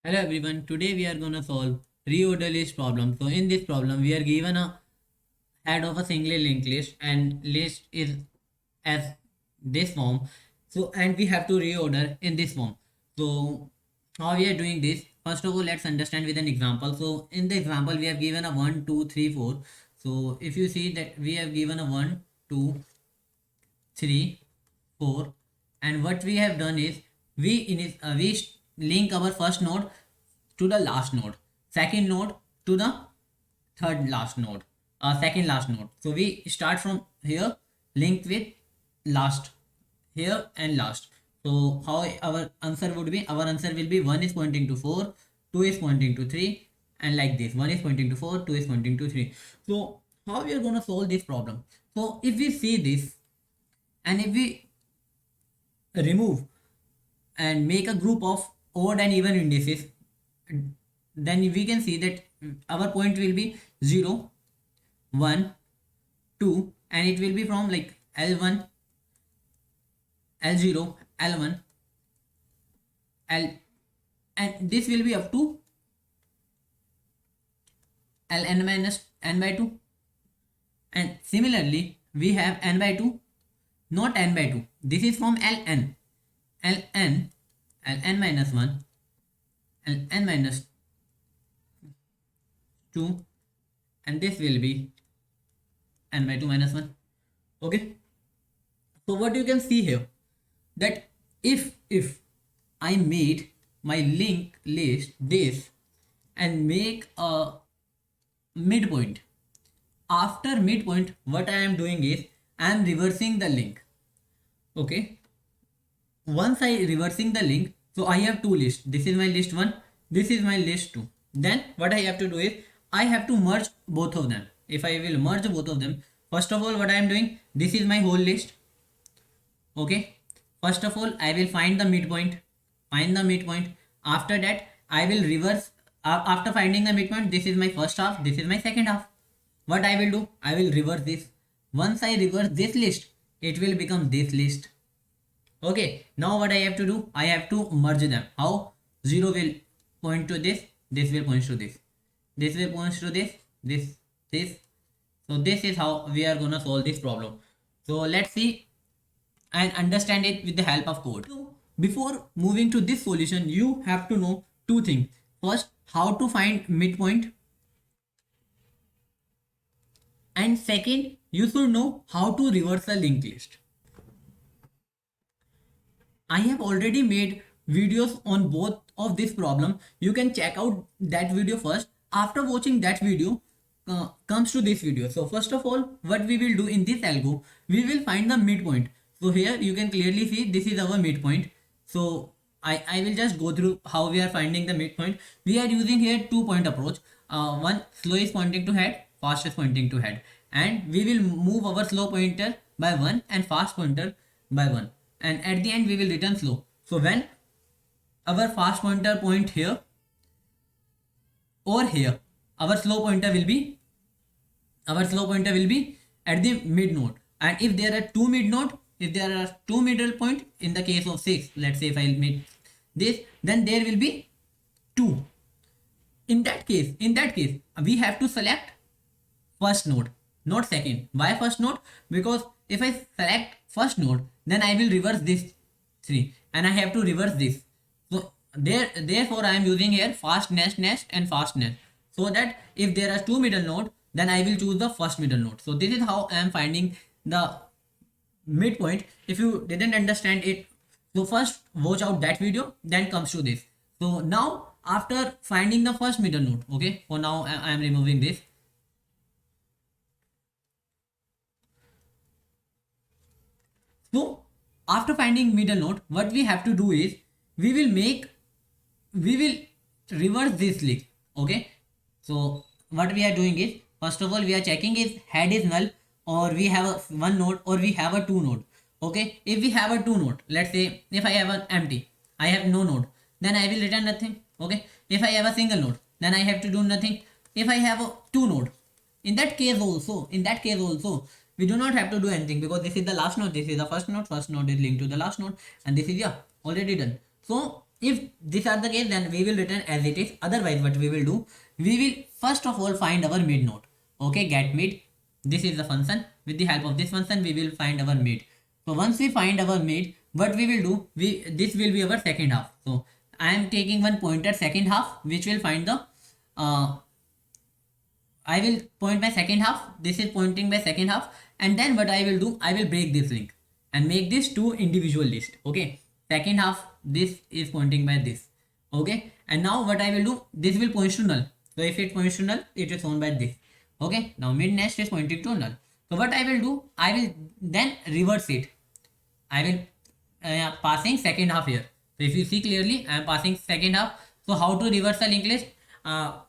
Hello everyone, today we are gonna solve reorder list problem. So in this problem we are given a head of a single linked list and list is as this form. So and we have to reorder in this form. So how we are doing this? First of all, let's understand with an example. So in the example we have given a 1, 2, 3, 4. So if you see that we have given a 1, 2, 3, 4, and what we have done is we link our first node to the last node, second node to the third last node, second last node. So we start from here, linked with last, here and last. So how our answer would be? Our answer will be 1 is pointing to 4, 2 is pointing to 3, and like this 1 is pointing to 4, 2 is pointing to 3. So how we are going to solve this problem? So if we see this, and if we remove and make a group of odd and even indices, then we can see that our point will be 0, 1, 2, and it will be from like L1, L0, L1, L, and this will be up to Ln minus n by 2. And similarly we have n by 2, not n by 2. This is from Ln, Ln, Ln minus 1, Ln minus 2, and this will be n by 2 minus 1. Okay, so what you can see here, that if I made my link list this and make a midpoint, after midpoint what I am doing is I am reversing the link. Okay, once I reversing the link, so I have two lists. This is my list 1, this is my list 2. Then what I have to do is I have to merge both of them. If I will merge both of them, first of all what I am doing, this is my whole list. Okay, first of all I will find the midpoint, after that I will reverse. After finding the midpoint, this is my first half, this is my second half. What I will do, I will reverse this. Once I reverse this list, it will become this list. Okay, now what I have to do, I have to merge them. How? 0 will point to this will point to this will point to this. So this is how we are gonna solve this problem. So let's see and understand it with the help of code. So before moving to this solution, you have to know two things. First, how to find midpoint, and second, you should know how to reverse a linked list. I have already made videos on both of this problem. You can check out that video first. After watching that video, comes to this video. So first of all, what we will do in this algo, we will find the midpoint. So here you can clearly see this is our midpoint. So I will just go through how we are finding the midpoint. We are using here 2-point approach. One, slow is pointing to head, fast is pointing to head. And we will move our slow pointer by 1 and fast pointer by 1. And at the end we will return slow. So when our fast pointer point here or here, our slow pointer will be at the mid node. And if there are two middle point, in the case of 6, let's say if I make this, then there will be 2. In that case we have to select first node, not second. Why first node? Because if I select first node, then I will reverse this 3 and I have to reverse this. So therefore I am using here fast nest and fast nest, so that if there are two middle node, then I will choose the first middle node. So this is how I am finding the midpoint. If you didn't understand it, so first watch out that video, then comes to this. So now after finding the first middle node, okay, for now I am removing this. So after finding middle node, what we have to do is we will reverse this link. Okay, so what we are doing is, first of all we are checking if head is null, or we have a one node, or we have a two node. Okay, if we have a two node, let's say if I have an empty, I have no node, then I will return nothing. Okay, if I have a single node, then I have to do nothing. If I have a two node, in that case also we do not have to do anything, because this is the last node, this is the first node is linked to the last node, and this is, yeah, already done. So if these are the case, then we will return as it is. Otherwise, what we will do, we will first of all find our mid node. Okay, get mid. This is the function. With the help of this function, we will find our mid. So once we find our mid, what we will do, this will be our second half. So I am taking one pointer second half, which will find the I will point my second half. This is pointing by second half, and then what I will do, I will break this link and make this two individual list. Okay, second half, this is pointing by this. Okay, and now what I will do, this will point to null. So if it points to null, it is shown by this. Okay, now mid nest is pointing to null. So what I will do, I will then reverse it. I will passing second half here. So if you see clearly, I am passing second half. So how to reverse the linked list?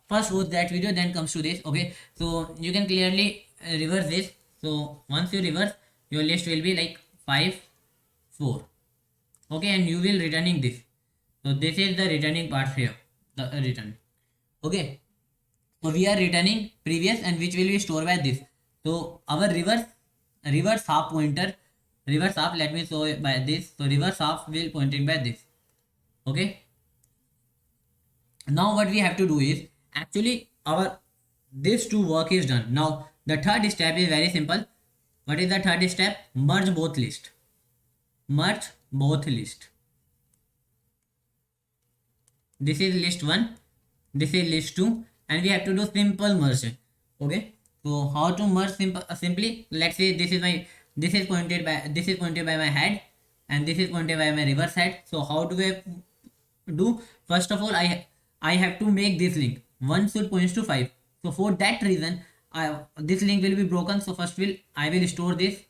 First watch that video, then comes to this. Okay, so you can clearly reverse this. So once you reverse, your list will be like 5 4. Okay, and you will returning this. So this is the returning part here, the return. Okay, so we are returning previous, and which will be stored by this. So our reverse half pointer, reverse half, let me show it by this. So reverse half will pointing by this. Okay, now what we have to do is, actually our this two work is done. Now the third step is very simple. What is the third step? Merge both list. Merge both list. This is list 1, this is list 2, and we have to do simple merge. Okay, so how to merge simply, let's say this is pointed by my head, and this is pointed by my reverse head. So how do I do? First of all, I have to make this link. 1 should points to 5. So for that reason, this link will be broken. So first I will store this.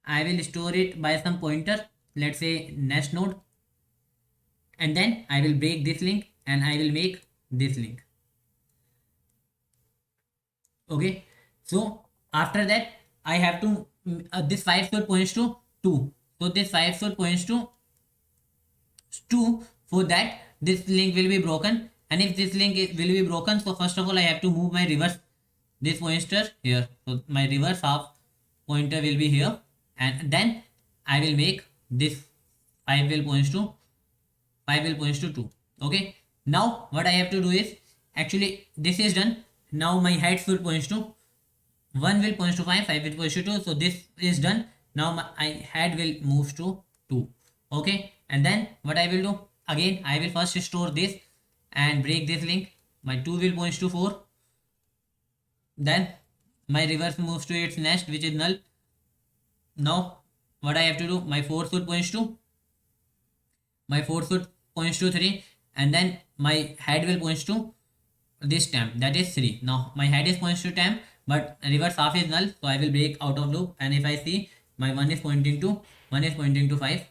I will store it by some pointer, let's say nest node, and then I will break this link and I will make this link. Okay, so after that I have to this 5 should points to 2. So this 5 should points to 2. For that, this link will be broken, and if this link will be broken, so first of all I have to move my reverse this pointer here. So my reverse half pointer will be here, and then I will make this 5 will points to 2. Okay, now what I have to do is, actually this is done. Now my head should points to 1 will points to 5, 5 will points to 2. So this is done. Now my head will move to 2. Okay, and then what I will do, again I will first store this and break this link. My 2 will points to 4. Then my reverse moves to its nest, which is null. Now what I have to do, my 4 should points to 3, and then my head will points to this temp, that is 3. Now my head is points to temp, but reverse half is null, so I will break out of loop, and if I see, my 1 is pointing to 5,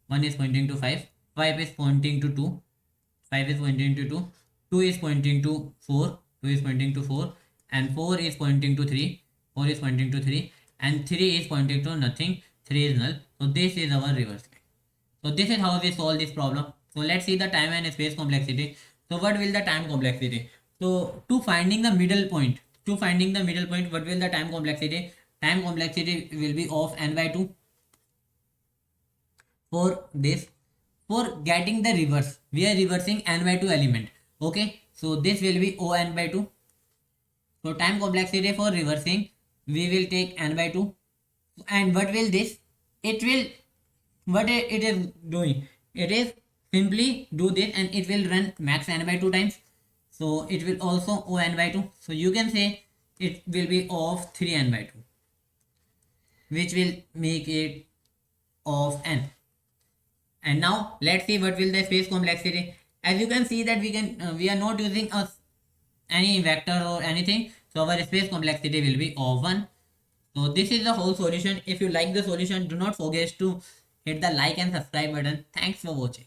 1 is pointing to 5, 5 is pointing to 2, 5 is pointing to 2, 2 is pointing to 4, 2 is pointing to 4, and 4 is pointing to 3, 4 is pointing to 3, and 3 is pointing to nothing, 3 is null. So this is our reverse line. So this is how we solve this problem. So let's see the time and space complexity. So what will the time complexity? So to finding the middle point, what will the time complexity? Time complexity will be of n by 2. For this, for getting the reverse, we are reversing n by 2 element. Okay, so this will be O n by 2. So time complexity for reversing, we will take n by 2. And what will this? It will, what it is doing? It is simply do this, and it will run max n by 2 times. So it will also O n by 2. So you can say it will be of 3n by 2, which will make it of n. And now let's see what will the space complexity. As you can see that we are not using any vector or anything, so our space complexity will be of 1. So this is the whole solution. If you like the solution, do not forget to hit the like and subscribe button. Thanks for watching.